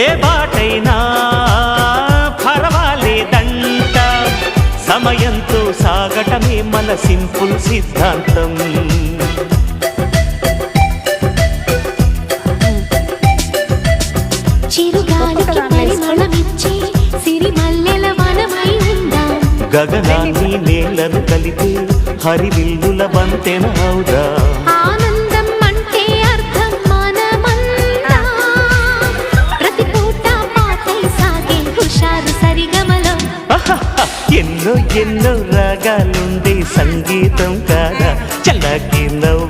ఏ బాటైనా పర్వాలేదంట, సమయంతో సాగటమే మన సింపుల్ సిద్ధాంతం. చిరుగాలికి పరిమళమిచ్చే సిరిమల్లెల వనమై ఉందా, గగనాన్ని నేలను కలిపే హరివిల్లుల బంతెన అవుదా. ఆనందం అంటే అర్థం మనమంతా, ప్రతి పూట పాటై సాగే హుషారు సరిగమలో. ఎన్నో ఎన్నో రాగాలుండే సంగీతం కాదా, చల్లకి నవ్వు